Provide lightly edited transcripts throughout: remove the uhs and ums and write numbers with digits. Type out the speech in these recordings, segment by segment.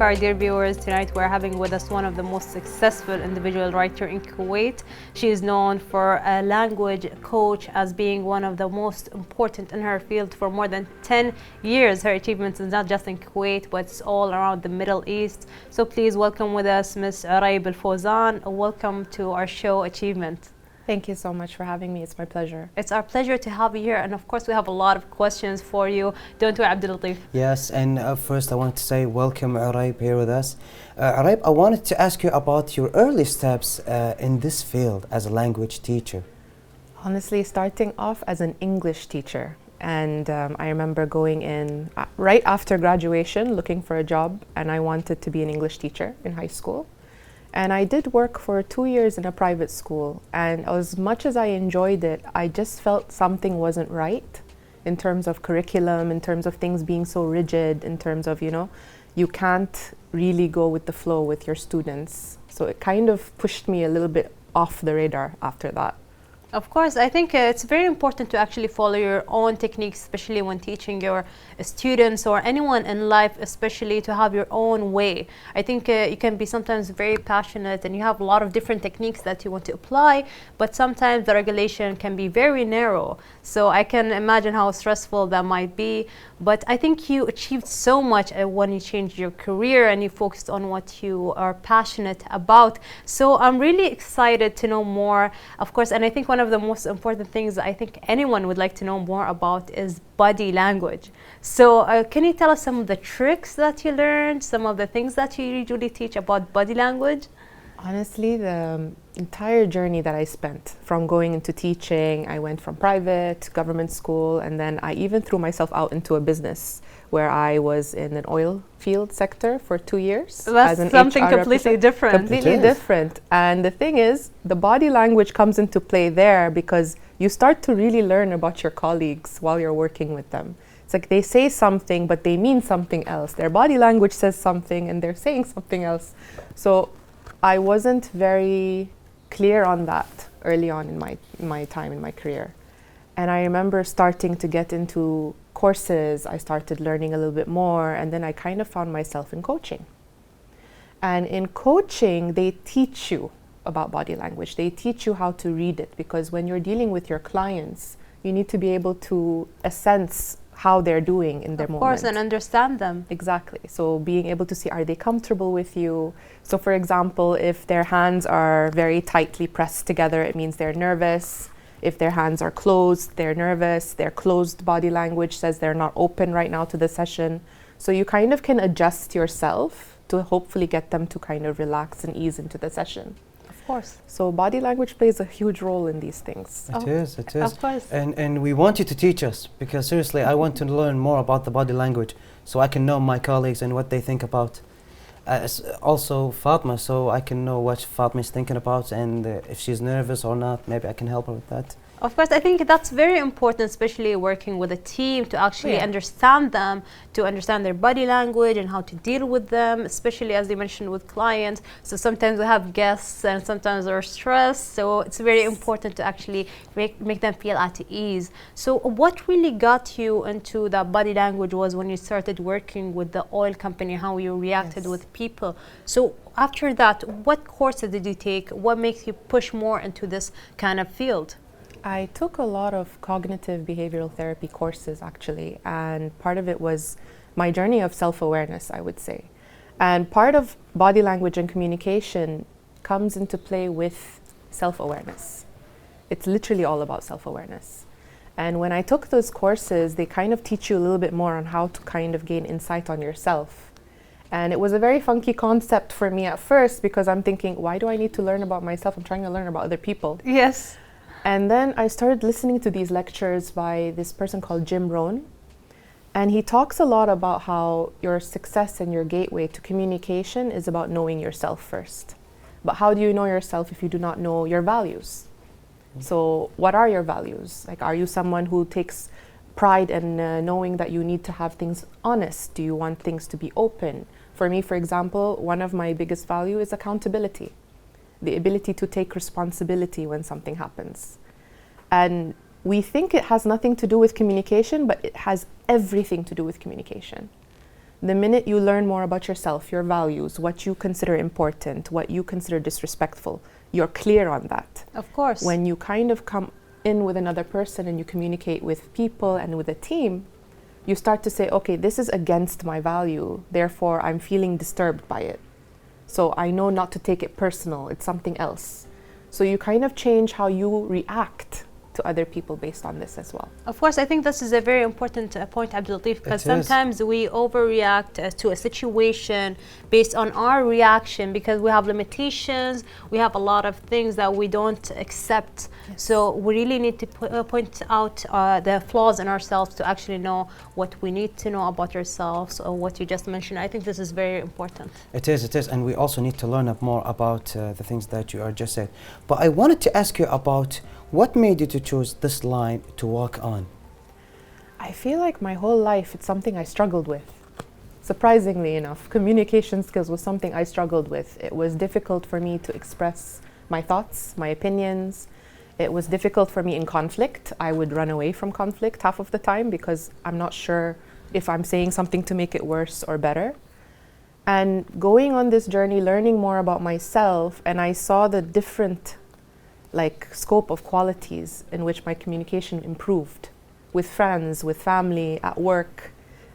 Our dear viewers, tonight we're having with us one of the most successful individual writer in Kuwait. She is known for a language coach as being one of the most important in her field for more than 10 years. Her achievements is not just in Kuwait, but it's all around the Middle East. So please welcome with us Ms. Oraib Al-Fozan. Welcome to our show Achievement. Thank you so much for having me. It's my pleasure. It's our pleasure to have you here, and of course we have a lot of questions for you. Don't we, Abdullateef? Yes, and first I want to say welcome Oraib here with us. Oraib, I wanted to ask you about your early steps in this field as a language teacher. Honestly, starting off as an English teacher, and I remember going in right after graduation looking for a job, and I wanted to be an English teacher in high school. And I did work for 2 years in a private school, and as much as I enjoyed it, I just felt something wasn't right in terms of curriculum, in terms of things being so rigid, in terms of, you can't really go with the flow with your students. So it kind of pushed me a little bit off the radar after that. Of course, I think it's very important to actually follow your own techniques, especially when teaching your students or anyone in life, especially to have your own way. I think you can be sometimes very passionate and you have a lot of different techniques that you want to apply, but sometimes the regulation can be very narrow. So I can imagine how stressful that might be. But I think you achieved so much when you changed your career and you focused on what you are passionate about. So I'm really excited to know more, of course, and I think one of the most important things I think anyone would like to know more about is body language. So can you tell us some of the tricks that you learned, some of the things that you usually teach about body language? Honestly, the entire journey that I spent from going into teaching, I went from private to government school, and then I even threw myself out into a business where I was in an oil field sector for 2 years. That's as an something HR completely different. Completely different. And the thing is, the body language comes into play there because you start to really learn about your colleagues while you're working with them. It's like they say something, but they mean something else. Their body language says something and they're saying something else. So I wasn't very clear on that early on in my time in my career. And I remember starting to get into courses, I started learning a little bit more, and then I kind of found myself in coaching. And in coaching, they teach you about body language. They teach you how to read it, because when you're dealing with your clients, you need to be able to sense how they're doing in their moment. Of course, and understand them. Exactly. So being able to see, are they comfortable with you? So for example, if their hands are very tightly pressed together, it means they're nervous. If their hands are closed, they're nervous. Their closed body language says they're not open right now to the session. So you kind of can adjust yourself to hopefully get them to kind of relax and ease into the session. Of course. So body language plays a huge role in these things. It is. Of course. And we want you to teach us, because seriously, I want to learn more about the body language so I can know my colleagues and what they think about. Also Fatma, so I can know what Fatma is thinking about, and if she's nervous or not, maybe I can help her with that. Of course, I think that's very important, especially working with a team, to actually understand them, to understand their body language and how to deal with them, especially as they mentioned with clients. So sometimes we have guests and sometimes they're stressed. So it's very important to actually make them feel at ease. So what really got you into that body language was when you started working with the oil company, how you reacted with people. So after that, what courses did you take? What makes you push more into this kind of field? I took a lot of cognitive behavioral therapy courses, actually, and part of it was my journey of self-awareness, I would say. And part of body language and communication comes into play with self-awareness. It's literally all about self-awareness. And when I took those courses, they kind of teach you a little bit more on how to kind of gain insight on yourself. And it was a very funky concept for me at first, because I'm thinking, why do I need to learn about myself? I'm trying to learn about other people. Yes. And then I started listening to these lectures by this person called Jim Rohn. And he talks a lot about how your success and your gateway to communication is about knowing yourself first. But how do you know yourself if you do not know your values? So what are your values? Like, are you someone who takes pride in knowing that you need to have things honest? Do you want things to be open? For me, for example, one of my biggest values is accountability. The ability to take responsibility when something happens. And we think it has nothing to do with communication, but it has everything to do with communication. The minute you learn more about yourself, your values, what you consider important, what you consider disrespectful, you're clear on that. Of course. When you kind of come in with another person and you communicate with people and with a team, you start to say, okay, this is against my value, therefore I'm feeling disturbed by it. So I know not to take it personal, it's something else. So you kind of change how you react to other people based on this as well. Of course, I think this is a very important point, Abdullateef, because sometimes we overreact to a situation based on our reaction because we have limitations, we have a lot of things that we don't accept. Yes. So we really need to point out the flaws in ourselves to actually know what we need to know about ourselves or what you just mentioned. I think this is very important. It is, and we also need to learn more about the things that you are just said. But I wanted to ask you about what made you to choose this line to walk on? I feel like my whole life it's something I struggled with. Surprisingly enough, communication skills was something I struggled with. It was difficult for me to express my thoughts, my opinions. It was difficult for me in conflict. I would run away from conflict half of the time because I'm not sure if I'm saying something to make it worse or better. And going on this journey, learning more about myself, and I saw the different scope of qualities in which my communication improved with friends, with family, at work,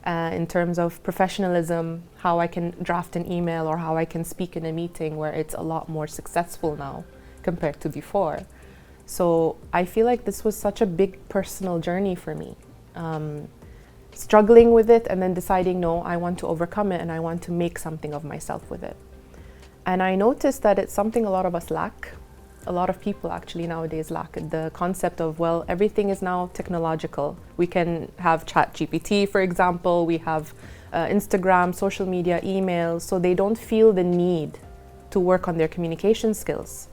in terms of professionalism, how I can draft an email or how I can speak in a meeting where it's a lot more successful now compared to before. So I feel like this was such a big personal journey for me. Struggling with it and then deciding, no, I want to overcome it and I want to make something of myself with it. And I noticed that it's something a lot of us lack. A lot of people actually nowadays lack the concept of, well, everything is now technological. We can have ChatGPT, for example, we have Instagram, social media, emails, so they don't feel the need to work on their communication skills.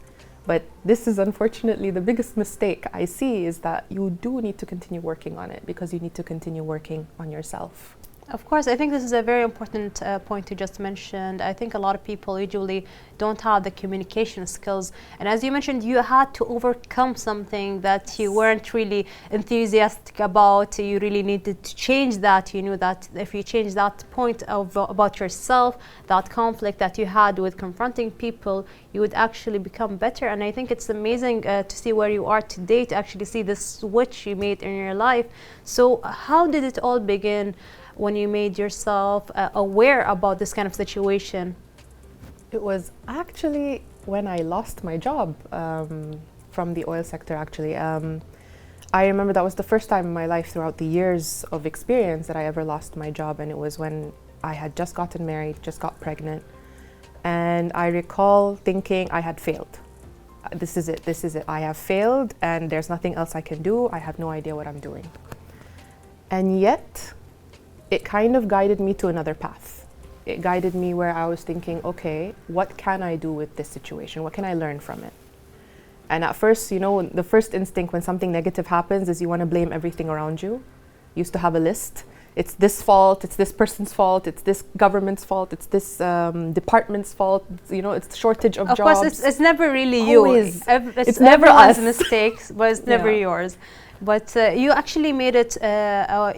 But this is unfortunately the biggest mistake I see, is that you do need to continue working on it because you need to continue working on yourself. Of course, I think this is a very important point you just mentioned. I think a lot of people usually don't have the communication skills. And as you mentioned, you had to overcome something that you weren't really enthusiastic about. You really needed to change that. You knew that if you change that point about yourself, that conflict that you had with confronting people, you would actually become better. And I think it's amazing to see where you are today, to actually see the switch you made in your life. So how did it all begin when you made yourself aware about this kind of situation? It was actually when I lost my job from the oil sector, actually. I remember that was the first time in my life throughout the years of experience that I ever lost my job, and it was when I had just gotten married, just got pregnant. And I recall thinking I had failed. This is it, I have failed and there's nothing else I can do. I have no idea what I'm doing. And yet, it kind of guided me to another path. It guided me where I was thinking, okay, what can I do with this situation? What can I learn from it? And at first, the first instinct when something negative happens is you want to blame everything around you. You used to have a list. It's this fault, it's this person's fault, it's this government's fault, it's this department's fault, it's the shortage of jobs. Of course, it's never really Always. you. It's never us. Mistakes, but it's never yours. But you actually made it,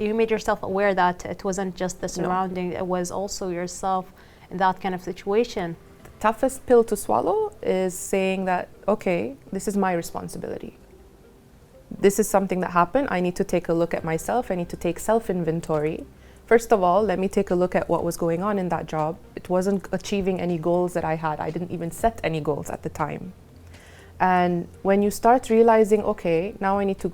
you made yourself aware that it wasn't just the surrounding, it was also yourself in that kind of situation. The toughest pill to swallow is saying that, okay, this is my responsibility. This is something that happened. I need to take a look at myself. I need to take self-inventory. First of all, let me take a look at what was going on in that job. It wasn't achieving any goals that I had. I didn't even set any goals at the time. And when you start realizing, okay, now I need to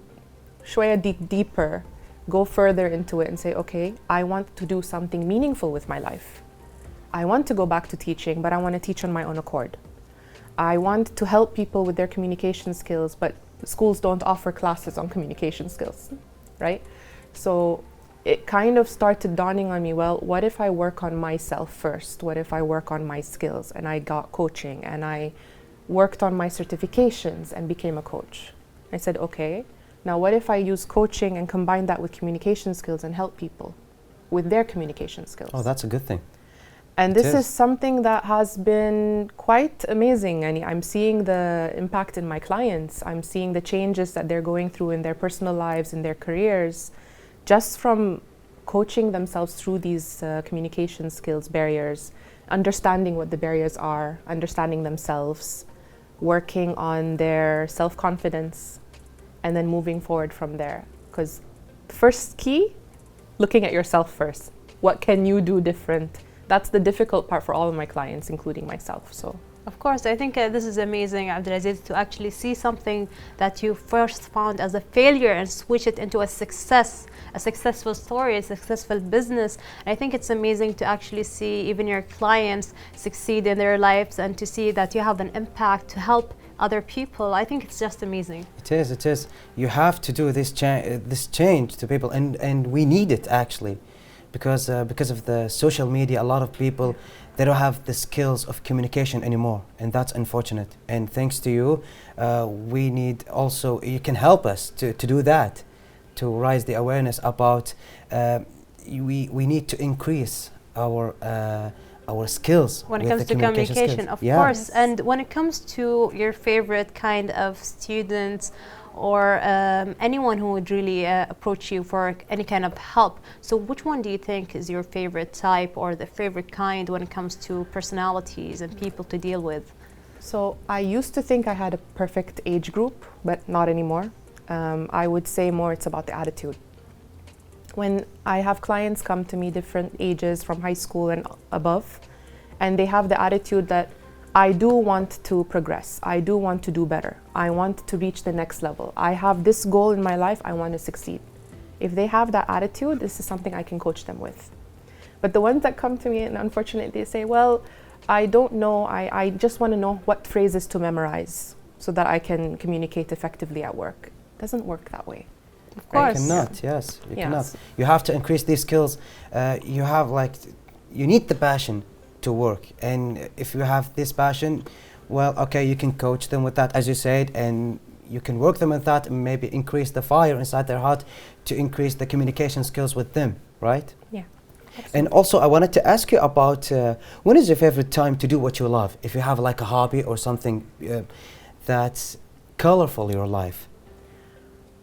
shwaya deeper, go further into it and say, okay, I want to do something meaningful with my life. I want to go back to teaching, but I want to teach on my own accord. I want to help people with their communication skills, but schools don't offer classes on communication skills, right? So it kind of started dawning on me, well, what if I work on myself first? What if I work on my skills? And I got coaching and I worked on my certifications and became a coach. I said, okay, now what if I use coaching and combine that with communication skills and help people with their communication skills? Oh, that's a good thing. And this is something that has been quite amazing. And I'm seeing the impact in my clients. I'm seeing the changes that they're going through in their personal lives, in their careers, just from coaching themselves through these communication skills barriers, understanding what the barriers are, understanding themselves, working on their self-confidence, and then moving forward from there. Because first key, looking at yourself first. What can you do different? That's the difficult part for all of my clients, including myself. So. Of course, I think this is amazing, Abdulaziz, to actually see something that you first found as a failure and switch it into a success, a successful story, a successful business. And I think it's amazing to actually see even your clients succeed in their lives and to see that you have an impact to help other people. I think it's just amazing. It is, it is. You have to do this change to people, and we need it actually, because of the social media, a lot of people, they don't have the skills of communication anymore, and that's unfortunate. And thanks to you, we need also, you can help us to do that, to raise the awareness about, we need to increase our skills when it comes to communication, of course. And when it comes to your favorite kind of students or anyone who would really approach you for any kind of help, so which one do you think is your favorite type or the favorite kind when it comes to personalities and people to deal with? So I used to think I had a perfect age group, but not anymore. I would say more it's about the attitude. When I have clients come to me different ages from high school and above, and they have the attitude that I do want to progress, I do want to do better, I want to reach the next level, I have this goal in my life, I want to succeed. If they have that attitude, this is something I can coach them with. But the ones that come to me and unfortunately they say, well, I don't know, I just want to know what phrases to memorize so that I can communicate effectively at work. It doesn't work that way. Of course. You cannot, yes, you cannot. You have to increase these skills. You need the passion to work, and if you have this passion, well, okay, you can coach them with that, as you said, and you can work them with that and maybe increase the fire inside their heart to increase the communication skills with them, right? Yeah. Absolutely. And also I wanted to ask you about when is your favorite time to do what you love, if you have like a hobby or something that's colorful in your life?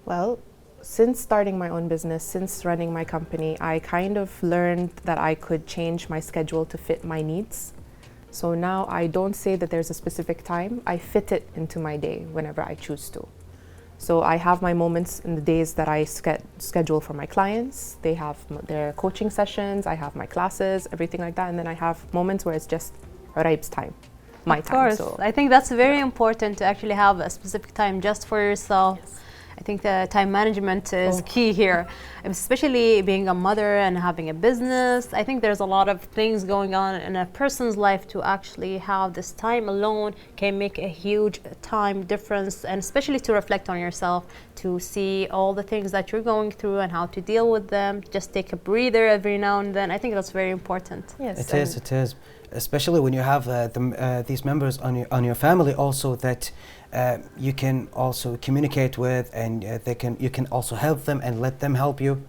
Well, since starting my own business, since running my company, I kind of learned that I could change my schedule to fit my needs. So now I don't say that there's a specific time, I fit it into my day whenever I choose to. So I have my moments in the days that I schedule for my clients. They have their coaching sessions, I have my classes, everything like that. And then I have moments where it's just Oraib's time, my time. Of course, I think that's very important to actually have a specific time just for yourself. Yes. I think the time management is key here, especially being a mother and having a business. I think there's a lot of things going on in a person's life. To actually have this time alone can make a huge time difference, and especially to reflect on yourself, to see all the things that you're going through and how to deal with them. Just take a breather every now and then. I think that's very important. Yes, it is. Especially when you have these members on your family also that you can also communicate with, and you can also help them and let them help you.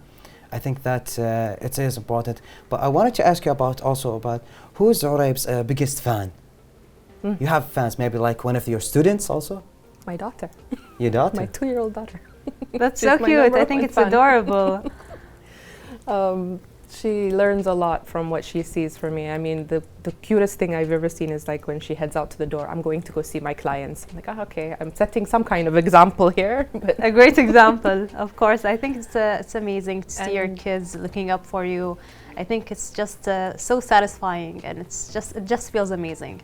I think that it is important. But I wanted to ask you about who is Oraib's biggest fan? You have fans, maybe like one of your students also? My daughter. Your daughter? My 2-year-old daughter. That's so cute. I think it's adorable. She learns a lot from what she sees from me. I mean, the cutest thing I've ever seen is like when she heads out to the door, I'm going to go see my clients. I'm like, oh, okay, I'm setting some kind of example here. But a great example, of course. I think it's amazing to see your kids looking up for you. I think it's just so satisfying, and it just feels amazing.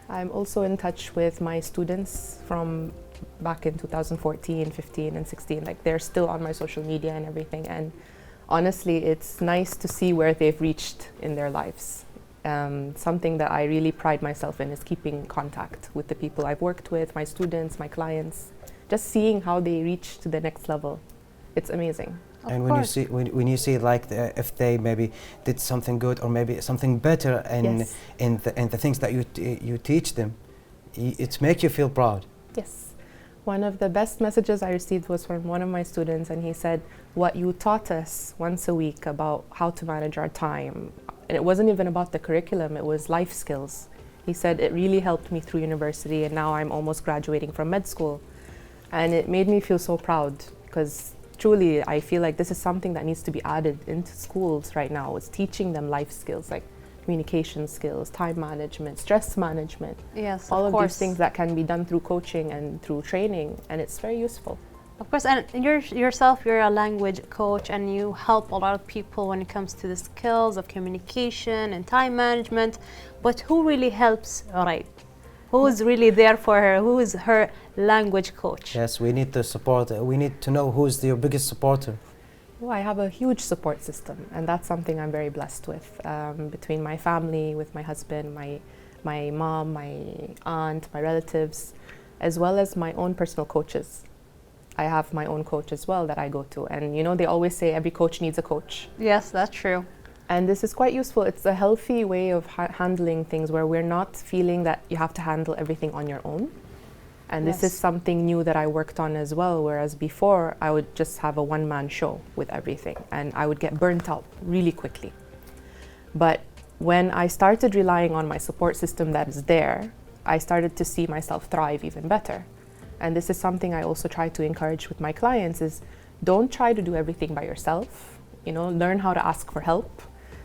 I'm also in touch with my students from back in 2014, 15, and 16. Like, they're still on my social media and everything. And honestly, it's nice to see where they've reached in their lives. Something that I really pride myself in is keeping contact with the people I've worked with, my students, my clients, just seeing how they reach to the next level. It's amazing. And when you see like if they maybe did something good or maybe something better in the things that you teach them, it makes you feel proud. Yes. One of the best messages I received was from one of my students, and he said, what you taught us once a week about how to manage our time, and it wasn't even about the curriculum, it was life skills. He said it really helped me through university, and now I'm almost graduating from med school. And it made me feel so proud, because truly, I feel like this is something that needs to be added into schools right now. It's teaching them life skills like communication skills, time management, stress management. Yes, all of of course. these things that can be done through coaching and through training, and it's very useful. Of course, and you're a language coach, and you help a lot of people when it comes to the skills of communication and time management. But who really helps Oraib? Who is really there for her? Who is her language coach? Yes, we need to support. We need to know who's your biggest supporter. Well, I have a huge support system, and that's something I'm very blessed with. Between my family, with my husband, my mom, my aunt, my relatives, as well as my own personal coaches. I have my own coach as well that I go to, and you know, they always say every coach needs a coach. Yes, that's true. And this is quite useful. It's a healthy way of handling things where we're not feeling that you have to handle everything on your own. And this is something new that I worked on as well, whereas before I would just have a one-man show with everything, and I would get burnt out really quickly. But when I started relying on my support system that is there, I started to see myself thrive even better. And this is something I also try to encourage with my clients is don't try to do everything by yourself. You know, learn how to ask for help.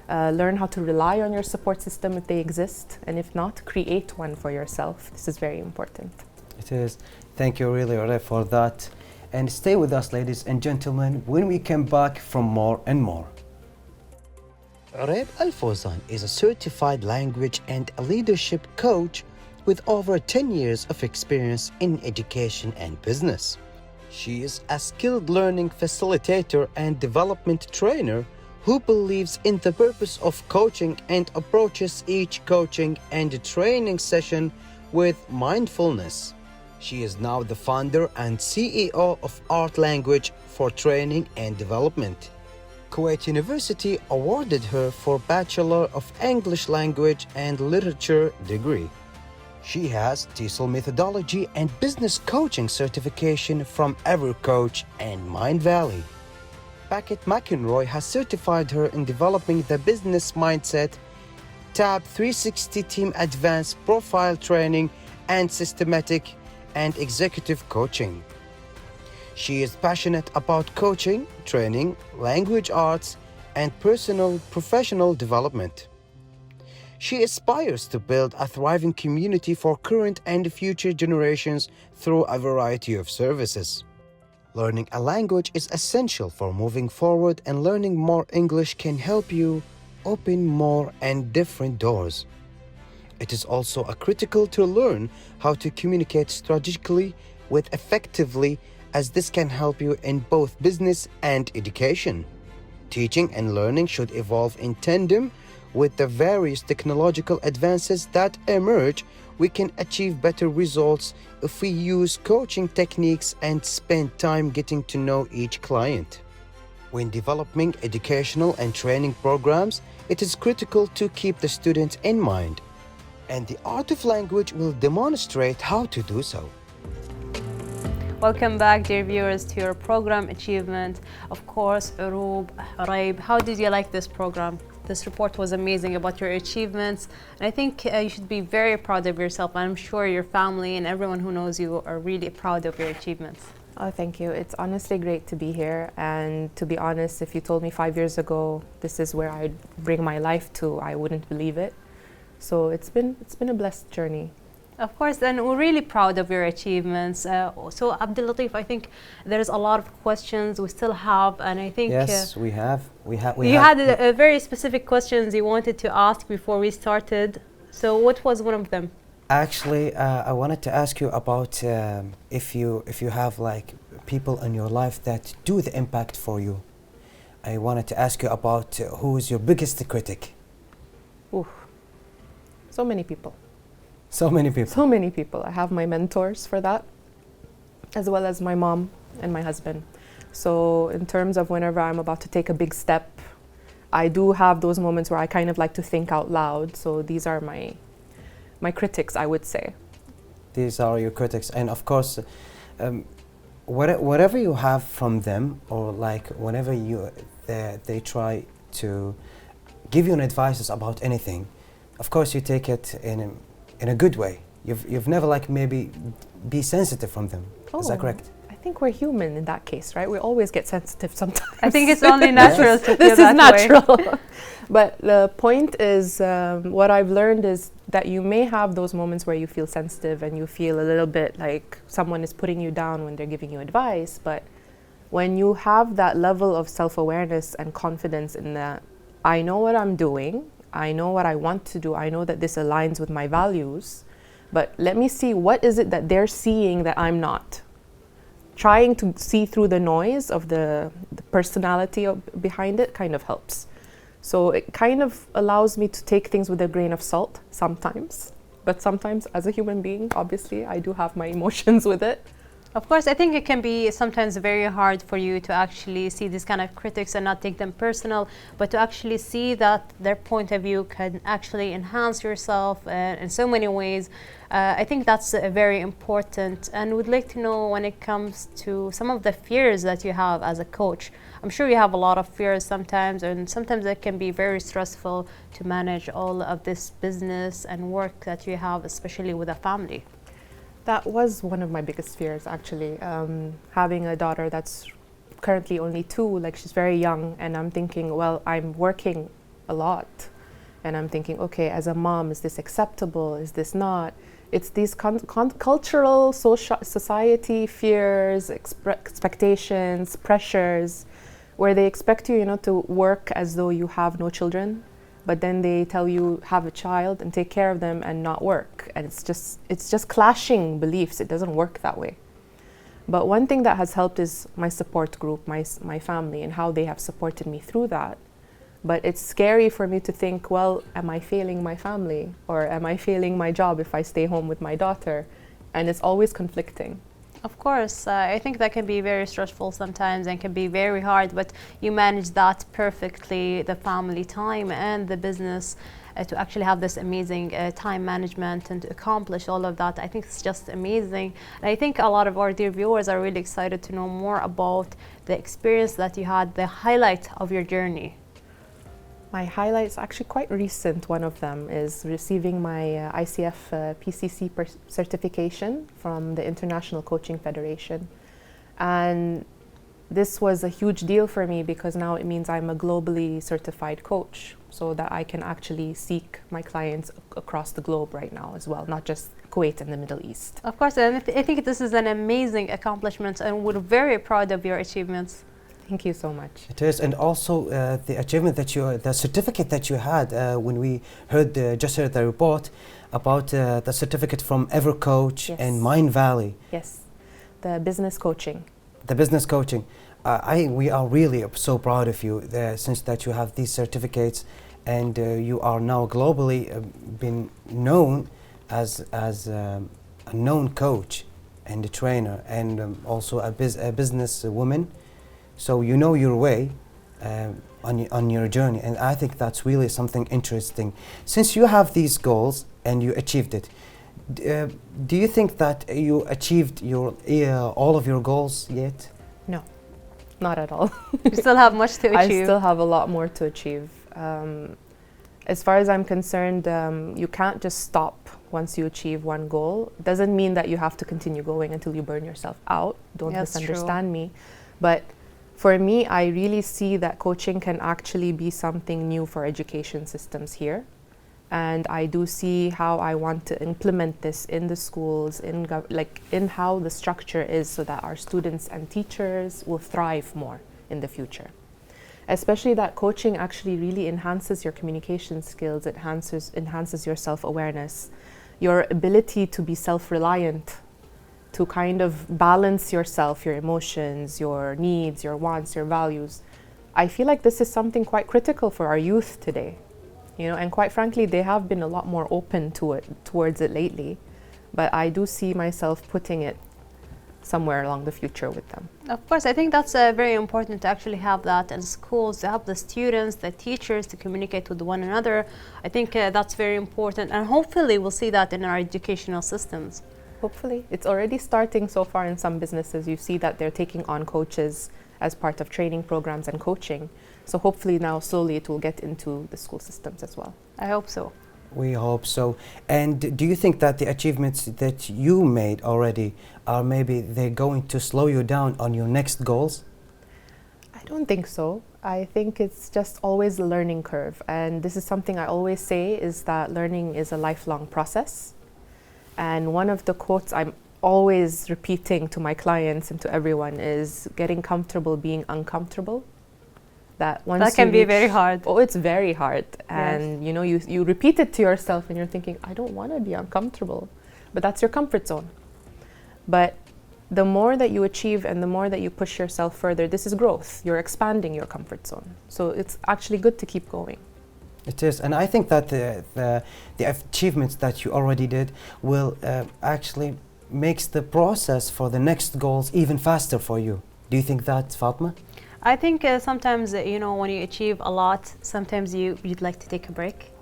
Learn how to rely on your support system if they exist, and if not, create one for yourself. This is very important. It is. Thank you really, Oraib, for that. And stay with us, ladies and gentlemen, when we come back from more and more. Oraib Al-Fozan is a certified language and leadership coach with over 10 years of experience in education and business. She is a skilled learning facilitator and development trainer who believes in the purpose of coaching and approaches each coaching and training session with mindfulness. She is now the founder and CEO of Art Language for Training and Development. Kuwait University awarded her for Bachelor of English Language and Literature degree. She has TESOL methodology and business coaching certification from EverCoach and Mind Valley. Beckett McEnroy has certified her in developing the business mindset, TAB 360 Team Advanced Profile Training, and systematic and executive coaching. She is passionate about coaching, training, language arts, and personal professional development. She aspires to build a thriving community for current and future generations through a variety of services. Learning a language is essential for moving forward, and learning more English can help you open more and different doors. It is also critical to learn how to communicate strategically with effectively, as this can help you in both business and education. Teaching and learning should evolve in tandem with the various technological advances that emerge. We can achieve better results if we use coaching techniques and spend time getting to know each client. When developing educational and training programs, it is critical to keep the student in mind, and the art of language will demonstrate how to do so. Welcome back, dear viewers, to your program Achievement. Of course, Oraib, how did you like this program? This report was amazing about your achievements, and I think you should be very proud of yourself. I'm sure your family and everyone who knows you are really proud of your achievements. Oh, thank you. It's honestly great to be here, and to be honest, if you told me 5 years ago this is where I'd bring my life to, I wouldn't believe it. So it's been a blessed journey. Of course, and we're really proud of your achievements. So Abdullateef, I think there's a lot of questions we still have, and I think yes, we have. You had a very specific questions you wanted to ask before we started. So what was one of them? Actually, I wanted to ask you about if you have like people in your life that do the impact for you. I wanted to ask you about who is your biggest critic. Ooh, so many people. So many people. So many people. I have my mentors for that, as well as my mom and my husband. So in terms of whenever I'm about to take a big step, I do have those moments where I kind of like to think out loud. So these are my critics, I would say. These are your critics, and of course, whatever you have from them, or like whenever they try to give you an advice about anything, of course you take it in a good way. You've never like maybe be sensitive from them. Is that correct? I think we're human in that case, right? We always get sensitive sometimes. I think it's only natural to feel this that is natural. But the point is, what I've learned is that you may have those moments where you feel sensitive and you feel a little bit like someone is putting you down when they're giving you advice. But when you have that level of self-awareness and confidence in that, I know what I'm doing, I know what I want to do, I know that this aligns with my values, but let me see what is it that they're seeing that I'm not. Trying to see through the noise of the personality behind it kind of helps. So it kind of allows me to take things with a grain of salt sometimes. But sometimes as a human being, obviously, I do have my emotions with it. Of course, I think it can be sometimes very hard for you to actually see these kind of critics and not take them personal, but to actually see that their point of view can actually enhance yourself in so many ways. I think that's very important, and would like to know when it comes to some of the fears that you have as a coach. I'm sure you have a lot of fears sometimes, and sometimes it can be very stressful to manage all of this business and work that you have, especially with a family. That was one of my biggest fears, actually. Having a daughter that's currently only 2, like she's very young, and I'm thinking, well, I'm working a lot. And I'm thinking, okay, as a mom, is this acceptable? Is this not? It's these cultural, society fears, expectations, pressures, where they expect you, to work as though you have no children. But then they tell you have a child and take care of them and not work, and it's just clashing beliefs. It doesn't work that way. But one thing that has helped is my support group, my family, and how they have supported me through that. But it's scary for me to think, well, am I failing my family, or am I failing my job if I stay home with my daughter? And it's always conflicting. Of course, I think that can be very stressful sometimes and can be very hard, but you manage that perfectly, the family time and the business, to actually have this amazing time management and to accomplish all of that. I think it's just amazing. And I think a lot of our dear viewers are really excited to know more about the experience that you had, the highlight of your journey. My highlights, actually quite recent. One of them is receiving my ICF PCC certification from the International Coaching Federation. And this was a huge deal for me because now it means I'm a globally certified coach, so that I can actually seek my clients across the globe right now as well, not just Kuwait and the Middle East. Of course, and I think this is an amazing accomplishment, and we're very proud of your achievements. Thank you so much. It is, and also the achievement that the certificate that you had when we just heard the report about the certificate from EverCoach. Yes. And Mind Valley. Yes, the business coaching. The business coaching. We are really so proud of you since that you have these certificates, and you are now globally been known as a known coach and a trainer, and also a business woman. So you know your way on your journey, and I think that's really something interesting. Since you have these goals and you achieved it, do you think that you achieved all of your goals yet? No, not at all. You still have much to achieve. I still have a lot more to achieve. As far as I'm concerned, you can't just stop once you achieve one goal. It doesn't mean that you have to continue going until you burn yourself out. Don't misunderstand me. But for me, I really see that coaching can actually be something new for education systems here. And I do see how I want to implement this in the schools, in how the structure is, so that our students and teachers will thrive more in the future. Especially that coaching actually really enhances your communication skills, it enhances your self-awareness, your ability to be self-reliant, to kind of balance yourself, your emotions, your needs, your wants, your values. I feel like this is something quite critical for our youth today. And quite frankly, they have been a lot more open towards it lately, but I do see myself putting it somewhere along the future with them. Of course, I think that's very important to actually have that in schools, to help the students, the teachers to communicate with one another. I think that's very important, and hopefully we'll see that in our educational systems. Hopefully. It's already starting so far in some businesses. You see that they're taking on coaches as part of training programs and coaching. So hopefully now slowly it will get into the school systems as well. I hope so. We hope so. And do you think that the achievements that you made already are maybe they're going to slow you down on your next goals? I don't think so. I think it's just always a learning curve. And this is something I always say, is that learning is a lifelong process. And one of the quotes I'm always repeating to my clients and to everyone is getting comfortable being uncomfortable. That can be very hard. Oh, it's very hard. And you know, you repeat it to yourself and you're thinking, I don't want to be uncomfortable. But that's your comfort zone. But the more that you achieve and the more that you push yourself further, this is growth. You're expanding your comfort zone. So it's actually good to keep going. It is, and I think that the achievements that you already did will actually makes the process for the next goals even faster for you. Do you think that, Fatma? I think sometimes, you know, when you achieve a lot, sometimes you'd like to take a break.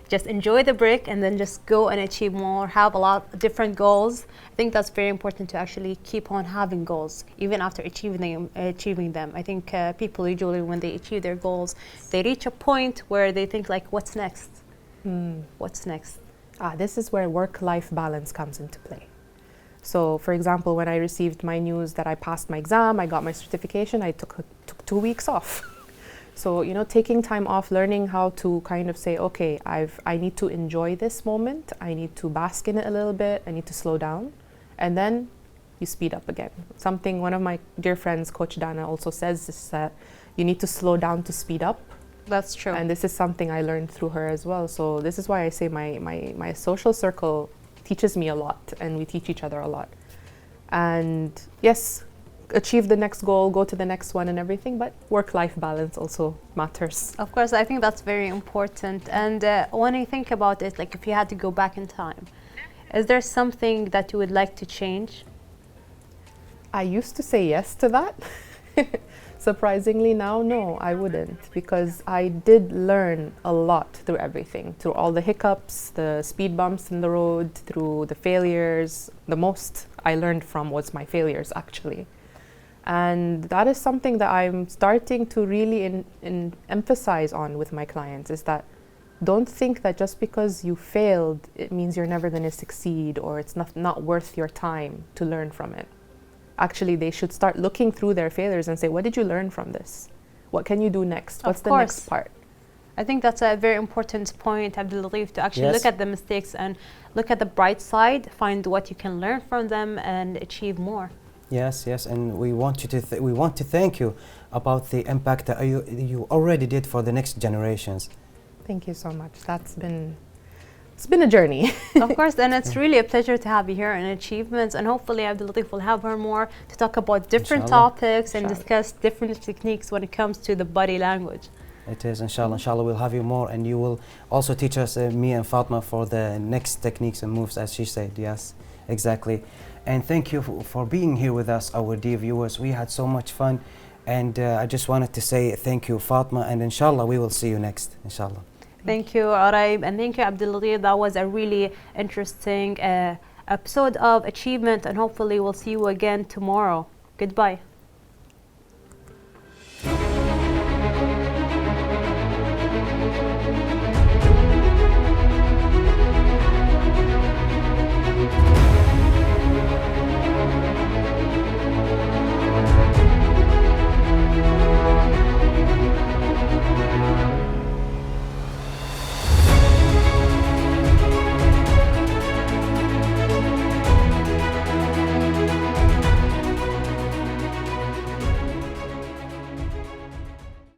Just enjoy the break and then just go and achieve more, have a lot of different goals. I think that's very important to actually keep on having goals, even after achieving them. I think people usually, when they achieve their goals, they reach a point where they think like, what's next? What's next? This is where work-life balance comes into play. So, for example, when I received my news that I passed my exam, I got my certification, I took 2 weeks off. So, you know, taking time off, learning how to kind of say, okay, I need to enjoy this moment, I need to bask in it a little bit, I need to slow down, and then you speed up again. Something one of my dear friends, Coach Dana, also says is that you need to slow down to speed up. That's true. And this is something I learned through her as well. So this is why I say my social circle teaches me a lot, and we teach each other a lot. And yes, achieve the next goal, go to the next one and everything, but work-life balance also matters. Of course, I think that's very important. And when you think about it, like if you had to go back in time, is there something that you would like to change? I used to say yes to that. Surprisingly now, no, I wouldn't, because I did learn a lot through everything, through all the hiccups, the speed bumps in the road, through the failures. The most I learned from was my failures, actually. And that is something that I'm starting to really emphasize on with my clients, is that don't think that just because you failed, it means you're never going to succeed, or it's not worth your time to learn from it. Actually, they should start looking through their failures and say, what did you learn from this? What can you do next? What's the next part? I think that's a very important point, Abdullateef, to actually look at the mistakes and look at the bright side, find what you can learn from them and achieve more. Yes, yes, and we want you to we want to thank you about the impact that you already did for the next generations. Thank you so much. It's been a journey. Of course, and it's really a pleasure to have you here in Achievements, and hopefully Abdullateef will have her more to talk about different topics and discuss different techniques when it comes to the body language. It is, inshallah. Inshallah, we'll have you more, and you will also teach us, me and Fatma, for the next techniques and moves, as she said. Yes, exactly. And thank you for being here with us, our dear viewers. We had so much fun, and I just wanted to say thank you, Fatma, and inshallah, we will see you next, inshallah. Thank you, Oraib, and thank you, Abdullateef. That was a really interesting episode of Achievement, and hopefully we'll see you again tomorrow. Goodbye.